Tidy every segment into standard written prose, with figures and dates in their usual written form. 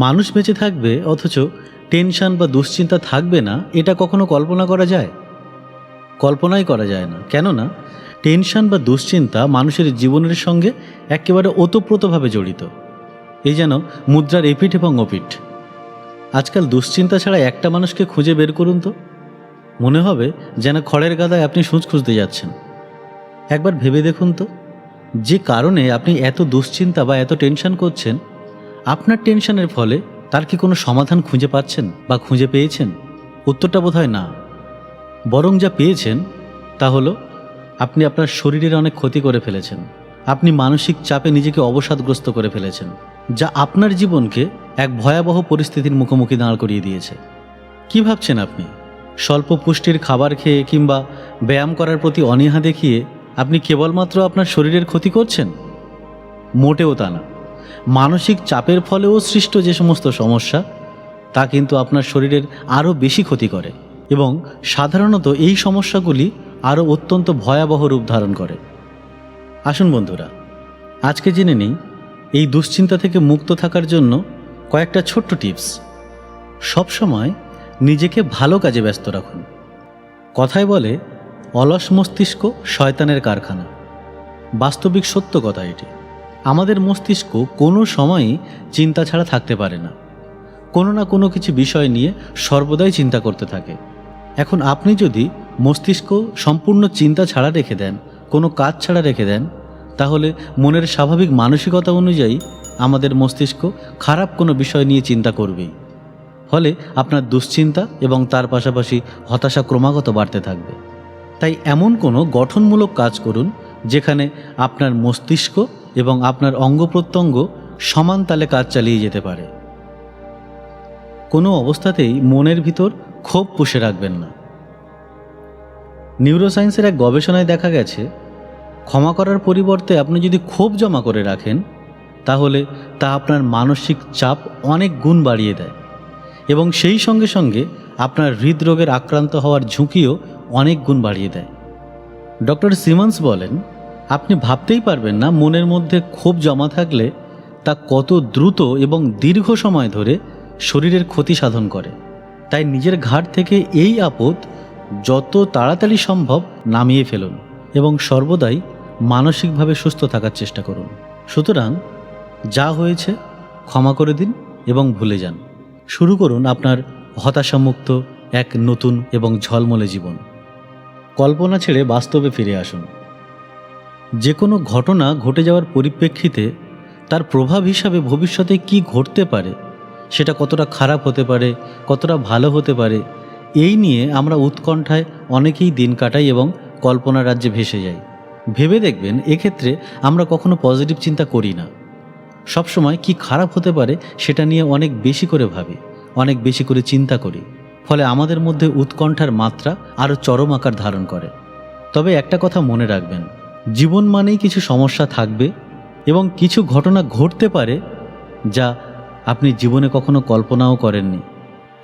মানুষ বেঁচে থাকবে অথচ টেনশন বা দুশ্চিন্তা থাকবে না, এটা কখনো কল্পনা করা যায়? কল্পনাই করা যায় না। কেননা টেনশন বা দুশ্চিন্তা মানুষের জীবনের সঙ্গে একেবারে ওতপ্রোতভাবে জড়িত। এই যেন মুদ্রার এপিঠ এবং ওপিঠ। আজকাল দুশ্চিন্তা ছাড়া একটা মানুষকে খুঁজে বের করুন তো, মনে হবে যেন খড়ের গাদায় আপনি সূঁচ খুঁজতে যাচ্ছেন। একবার ভেবে দেখুন তো, যে কারণে আপনি এত দুশ্চিন্তা বা এত টেনশন করছেন, আপনার টেনশনের ফলে তার কি কোনো সমাধান খুঁজে পাচ্ছেন বা খুঁজে পেয়েছেন? উত্তরটা বোধহয় না। বরং যা পেয়েছেন তা হলো আপনি আপনার শরীরের অনেক ক্ষতি করে ফেলেছেন। আপনি মানসিক চাপে নিজেকে অবসাদগ্রস্ত করে ফেলেছেন, যা আপনার জীবনকে এক ভয়াবহ পরিস্থিতির মুখোমুখি দাঁড় করিয়ে দিয়েছে। কি ভাবছেন আপনি? স্বল্প পুষ্টির খাবার খেয়ে কিংবা ব্যায়াম করার প্রতি অনীহা দেখিয়ে আপনি কেবলমাত্র আপনার শরীরের ক্ষতি করছেন? মোটেও তা না। মানসিক চাপের ফলেও সৃষ্ট যে সমস্ত সমস্যা, তা কিন্তু আপনার শরীরের আরও বেশি ক্ষতি করে এবং সাধারণত এই সমস্যাগুলি আরও অত্যন্ত ভয়াবহ রূপ ধারণ করে। আসুন বন্ধুরা, আজকে জেনে নিই এই দুশ্চিন্তা থেকে মুক্ত থাকার জন্য কয়েকটা ছোট্ট টিপস। সবসময় নিজেকে ভালো কাজে ব্যস্ত রাখুন। কথায় বলে, অলস মস্তিষ্ক শয়তানের কারখানা। বাস্তবিক সত্য কথা এটি। আমাদের মস্তিষ্ক কোনো সময়ই চিন্তা ছাড়া থাকতে পারে না। কোনো না কোনো কিছু বিষয় নিয়ে সর্বদাই চিন্তা করতে থাকে। এখন আপনি যদি মস্তিষ্ক সম্পূর্ণ চিন্তা ছাড়া রেখে দেন, কোনো কাজ ছাড়া রেখে দেন, তাহলে মনের স্বাভাবিক মানসিকতা অনুযায়ী আমাদের মস্তিষ্ক খারাপ কোনো বিষয় নিয়ে চিন্তা করবেই। ফলে আপনার দুশ্চিন্তা এবং তার পাশাপাশি হতাশা ক্রমাগত বাড়তে থাকবে। তাই এমন কোনো গঠনমূলক কাজ করুন যেখানে আপনার মস্তিষ্ক এবং আপনার অঙ্গ প্রত্যঙ্গ সমান তালে কাজ চালিয়ে যেতে পারে। কোনো অবস্থাতেই মনের ভিতর ক্ষোভ পুষে রাখবেন না। নিউরোসায়েন্সের এক গবেষণায় দেখা গেছে, ক্ষমা করার পরিবর্তে আপনি যদি ক্ষোভ জমা করে রাখেন, তাহলে তা আপনার মানসিক চাপ অনেক গুণ বাড়িয়ে দেয় এবং সেই সঙ্গে সঙ্গে আপনার হৃদরোগের আক্রান্ত হওয়ার ঝুঁকিও অনেক গুণ বাড়িয়ে দেয়। ডক্টর সিমন্স বলেন, আপনি ভাবতেই পারবেন না মনের মধ্যে ক্ষোভ জমা থাকলে তা কত দ্রুত এবং দীর্ঘ সময় ধরে শরীরের ক্ষতি সাধন করে। তাই নিজের ঘাড় থেকে এই আপদ যত তাড়াতাড়ি সম্ভব নামিয়ে ফেলুন এবং সর্বদাই মানসিকভাবে সুস্থ থাকার চেষ্টা করুন। সুতরাং যা হয়েছে ক্ষমা করে দিন এবং ভুলে যান। শুরু করুন আপনার হতাশামুক্ত এক নতুন এবং ঝলমলে জীবন। কল্পনা ছেড়ে বাস্তবে ফিরে আসুন। যে কোনো ঘটনা ঘটে যাওয়ার পরিপ্রেক্ষিতে তার প্রভাব হিসাবে ভবিষ্যতে কি ঘটতে পারে, সেটা কতটা খারাপ হতে পারে, কতটা ভালো হতে পারে, এই নিয়ে আমরা উৎকণ্ঠায় অনেকেই দিন কাটাই এবং কল্পনা রাজ্যে ভেসে যাই। ভেবে দেখবেন, এক্ষেত্রে আমরা কখনো পজিটিভ চিন্তা করি না। সবসময় কি খারাপ হতে পারে সেটা নিয়ে অনেক বেশি করে ভাবি, অনেক বেশি করে চিন্তা করি। ফলে আমাদের মধ্যে উৎকণ্ঠার মাত্রা আরও চরম আকার ধারণ করে। তবে একটা কথা মনে রাখবেন, জীবন মানেই কিছু সমস্যা থাকবে এবং কিছু ঘটনা ঘটতে পারে যা আপনি জীবনে কখনো কল্পনাও করেননি।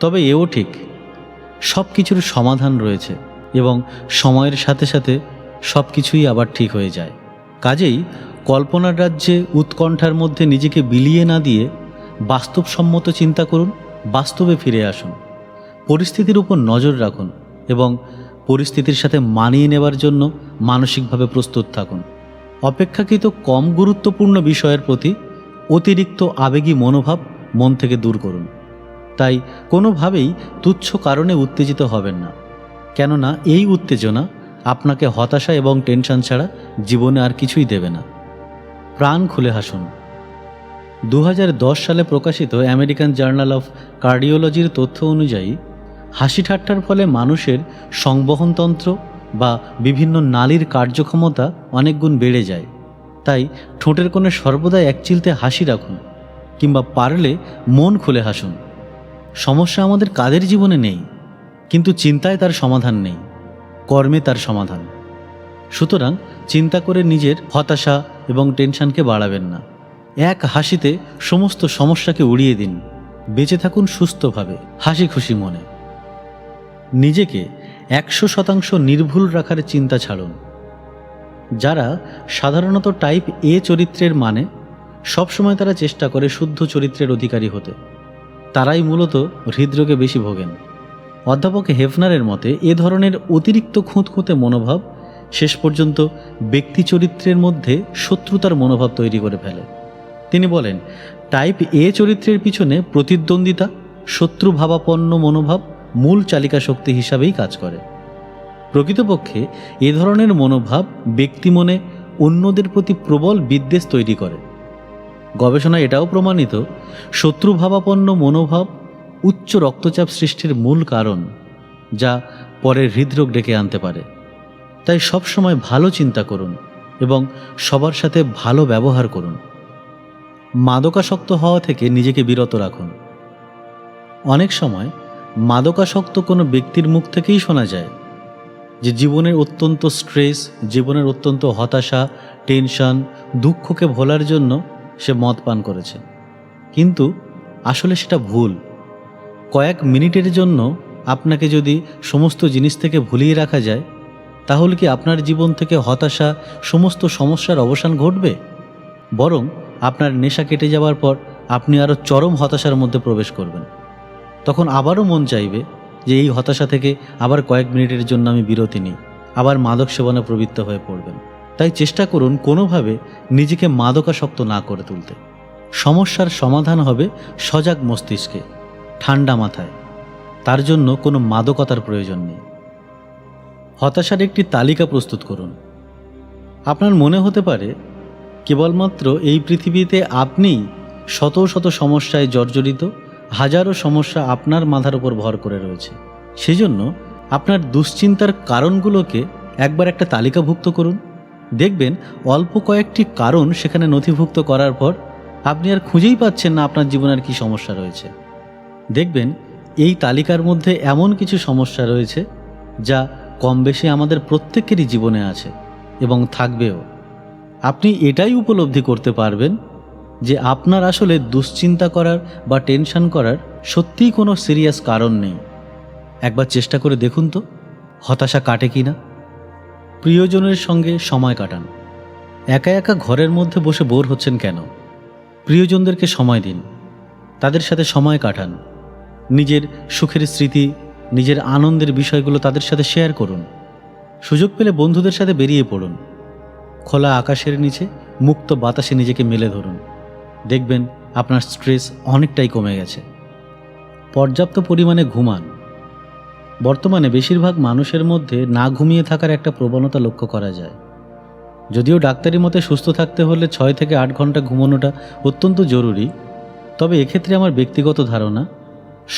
তবে এও ঠিক, সব কিছুর সমাধান রয়েছে এবং সময়ের সাথে সাথে সব কিছুই আবার ঠিক হয়ে যায়। কাজেই কল্পনার রাজ্যে উৎকণ্ঠার মধ্যে নিজেকে বিলিয়ে না দিয়ে বাস্তবসম্মত চিন্তা করুন, বাস্তবে ফিরে আসুন, পরিস্থিতির উপর নজর রাখুন এবং পরিস্থিতির সাথে মানিয়ে নেবার জন্য মানসিকভাবে প্রস্তুত থাকুন। অপেক্ষাকৃত কম গুরুত্বপূর্ণ বিষয়ের প্রতি অতিরিক্ত আবেগী মনোভাব মন থেকে দূর করুন। তাই কোনোভাবেই তুচ্ছ কারণে উত্তেজিত হবেন না, কেননা এই উত্তেজনা আপনাকে হতাশা এবং টেনশন ছাড়া জীবনে আর কিছুই দেবে না। প্রাণ খুলে হাসুন। 2010 সালে প্রকাশিত আমেরিকান জার্নাল অফ কার্ডিওলজির তথ্য অনুযায়ী হাসি ঠাট্টার ফলে মানুষের সংবহনতন্ত্র বা বিভিন্ন নালীর কার্যক্ষমতা অনেক গুণ বেড়ে যায়। তাই ঠোঁটের কোণে সর্বদাই এক চিলতে হাসি রাখুন কিংবা পারলে মন খুলে হাসুন। সমস্যা আমাদের কাদের জীবনে নেই, কিন্তু চিন্তায় তার সমাধান নেই, কর্মে তার সমাধান। সুতরাং চিন্তা করে নিজের হতাশা এবং টেনশনকে বাড়াবেন না। এক হাসিতে সমস্ত সমস্যাকে উড়িয়ে দিন। বেঁচে থাকুন সুস্থভাবে, হাসি খুশি মনে। নিজেকে 100% নির্ভুল রাখার চিন্তা ছাড়ুন। যারা সাধারণত টাইপ এ চরিত্রের, মানে সবসময় তারা চেষ্টা করে শুদ্ধ চরিত্রের অধিকারী হতে, তারাই মূলত হৃদরোগে বেশি ভোগেন। অধ্যাপক হেফনারের মতে এ ধরনের অতিরিক্ত খুঁতখুঁতে মনোভাব শেষ পর্যন্ত ব্যক্তি চরিত্রের মধ্যে শত্রুতার মনোভাব তৈরি করে ফেলে। তিনি বলেন, টাইপ এ চরিত্রের পিছনে প্রতিদ্বন্দ্বিতা, শত্রুভাবাপন্ন মনোভাব মূল চালিকা শক্তি হিসাবেই কাজ করে। প্রকৃতপক্ষে এ ধরনের মনোভাব ব্যক্তি মনে অন্যদের প্রতি প্রবল বিদ্বেষ তৈরি করে। গবেষণায় এটাও প্রমাণিত, শত্রুভাবাপন্ন মনোভাব উচ্চ রক্তচাপ সৃষ্টির মূল কারণ, যা পরে হৃদরোগ ডেকে আনতে পারে। তাই সবসময় ভালো চিন্তা করুন এবং সবার সাথে ভালো ব্যবহার করুন। মাদকাসক্ত হওয়া থেকে নিজেকে বিরত রাখুন। অনেক সময় মাদকাসক্ত কোনো ব্যক্তির মুখ থেকেই শোনা যায় যে জীবনের অত্যন্ত স্ট্রেস, জীবনের অত্যন্ত হতাশা, টেনশন, দুঃখকে ভোলার জন্য সে মদ পান করেছে। কিন্তু আসলে সেটা ভুল। কয়েক মিনিটের জন্য আপনাকে যদি সমস্ত জিনিস থেকে ভুলিয়ে রাখা যায়, তাহলে কি আপনার জীবন থেকে হতাশা, সমস্ত সমস্যার অবসান ঘটবে? বরং আপনার নেশা কেটে যাওয়ার পর আপনি আরও চরম হতাশার মধ্যে প্রবেশ করবেন। তখন আবারও মন চাইবে যে এই হতাশা থেকে আবার কয়েক মিনিটের জন্য আমি বিরতি নিই, আবার মাদক সেবনে প্রবৃত্ত হয়ে পড়বেন। তাই চেষ্টা করুন কোনোভাবে নিজেকে মাদকাসক্ত না করে তুলতে। সমস্যার সমাধান হবে সজাগ মস্তিষ্কে, ঠান্ডা মাথায়। তার জন্য কোনো মাদকতার প্রয়োজন নেই। হতাশার একটি তালিকা প্রস্তুত করুন। আপনার মনে হতে পারে কেবলমাত্র এই পৃথিবীতে আপনিই শত শত সমস্যায় জর্জরিত, হাজারো সমস্যা আপনার মাথার উপর ভর করে রয়েছে। সেজন্য আপনার দুশ্চিন্তার কারণগুলোকে একবার একটা তালিকাভুক্ত করুন। দেখবেন অল্প কয়েকটি কারণ সেখানে নথিভুক্ত করার পর আপনি আর খুঁজেই পাচ্ছেন না আপনার জীবনের কী সমস্যা রয়েছে। দেখবেন এই তালিকার মধ্যে এমন কিছু সমস্যা রয়েছে যা কম বেশি আমাদের প্রত্যেকেরই জীবনে আছে এবং থাকবেও। আপনি এটাই উপলব্ধি করতে পারবেন যে আপনার আসলে দুশ্চিন্তা করার বা টেনশন করার সত্যিই কোনো সিরিয়াস কারণ নেই। একবার চেষ্টা করে দেখুন তো হতাশা কাটে কি না। প্রিয়জনের সঙ্গে সময় কাটান। একা একা ঘরের মধ্যে বসে বোর হচ্ছেন কেন? প্রিয়জনদেরকে সময় দিন, তাদের সাথে সময় কাটান। নিজের সুখের স্মৃতি, নিজের আনন্দের বিষয়গুলো তাদের সাথে শেয়ার করুন। সুযোগ পেলে বন্ধুদের সাথে বেরিয়ে পড়ুন। খোলা আকাশের নিচে মুক্ত বাতাসে নিজেকে মেলে ধরুন। দেখবেন আপনার স্ট্রেস অনেকটাই কমে গেছে। পর্যাপ্ত পরিমাণে ঘুমান। বর্তমানে বেশিরভাগ মানুষের মধ্যে না ঘুমিয়ে থাকার একটা প্রবণতা লক্ষ্য করা যায়। যদিও ডাক্তারি মতে সুস্থ থাকতে হলে 6 থেকে 8 ঘন্টা ঘুমানোটা অত্যন্ত জরুরি, তবে এক্ষেত্রে আমার ব্যক্তিগত ধারণা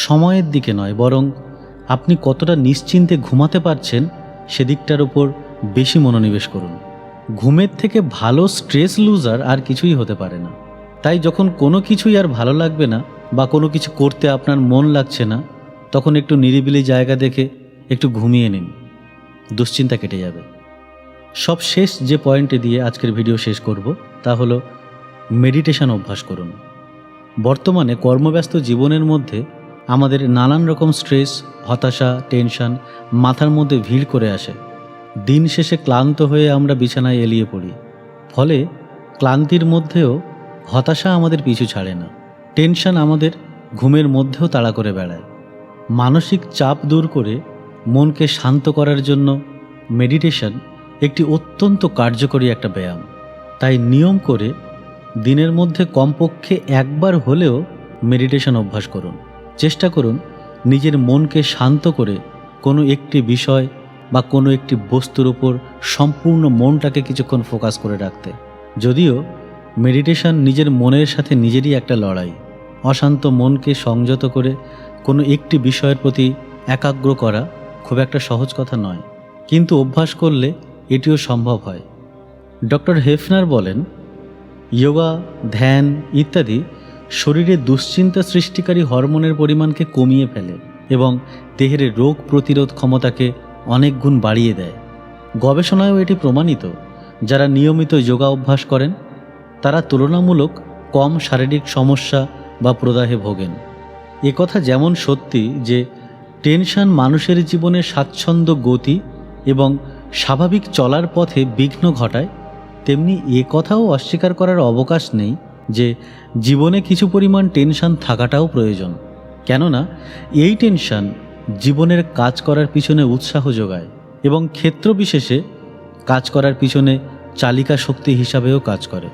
সময়ের দিকে নয়, বরং আপনি কতটা নিশ্চিন্তে ঘুমাতে পারছেন সেদিকটার উপর বেশি মনোনিবেশ করুন। ঘুমের থেকে ভালো স্ট্রেস লুজার আর কিছুই হতে পারে না। তাই যখন কোনো কিছুই আর ভালো লাগবে না বা কোনো কিছু করতে আপনার মন লাগছে না, তখন একটু নিরিবিলি জায়গা দেখে একটু ঘুমিয়ে নিন, দুশ্চিন্তা কেটে যাবে। সব শেষ যে পয়েন্টে দিয়ে আজকের ভিডিও শেষ করব তা হলো মেডিটেশন অভ্যাস করুন। বর্তমানে কর্মব্যস্ত জীবনের মধ্যে আমাদের নানান রকম স্ট্রেস, হতাশা, টেনশন মাথার মধ্যে ভিড় করে আসে। দিন শেষে ক্লান্ত হয়ে আমরা বিছানায় এলিয়ে পড়ি। ফলে ক্লান্তির মধ্যেও হতাশা আমাদের পিছু ছাড়ে না। টেনশন আমাদের ঘুমের মধ্যেও তাড়া করে বেড়ায়। মানসিক চাপ দূর করে মনকে শান্ত করার জন্য মেডিটেশন একটি অত্যন্ত কার্যকরী একটা ব্যায়াম। তাই নিয়ম করে দিনের মধ্যে কমপক্ষে একবার হলেও মেডিটেশন অভ্যাস করুন। চেষ্টা করুন নিজের মনকে শান্ত করে কোনো একটি বিষয় বা কোনো একটি বস্তুর উপর সম্পূর্ণ মনটাকে কিছুক্ষণ ফোকাস করে রাখতে। যদিও মেডিটেশন নিজের মনের সাথে নিজেরই একটা লড়াই। অশান্ত মনকে সংযত করে কোনো একটি বিষয়ের প্রতি একাগ্র করা খুব একটা সহজ কথা নয়, কিন্তু অভ্যাস করলে এটিও সম্ভব হয়। ডক্টর হেফনার বলেন, যোগা, ধ্যান ইত্যাদি শরীরে দুশ্চিন্তা সৃষ্টিকারী হরমোনের পরিমাণকে কমিয়ে ফেলে এবং দেহের রোগ প্রতিরোধ ক্ষমতাকে অনেক গুণ বাড়িয়ে দেয়। গবেষণায়ও এটি প্রমাণিত, যারা নিয়মিত যোগা অভ্যাস করেন তারা তুলনামূলক কম শারীরিক সমস্যা বা প্রদাহে ভোগেন। এ কথা যেমন সত্যি যে টেনশন মানুষের জীবনে স্বাচ্ছন্দ্য, গতি এবং স্বাভাবিক চলার পথে বিঘ্ন ঘটায়, তেমনি এ কথাও অস্বীকার করার অবকাশ নেই যে জীবনে কিছু পরিমাণ টেনশন থাকাটাও প্রয়োজন। কেননা এই টেনশন জীবনের কাজ করার পিছনে উৎসাহ যোগায় এবং ক্ষেত্র বিশেষে কাজ করার পিছনে চালিকা শক্তি হিসাবেও কাজ করে।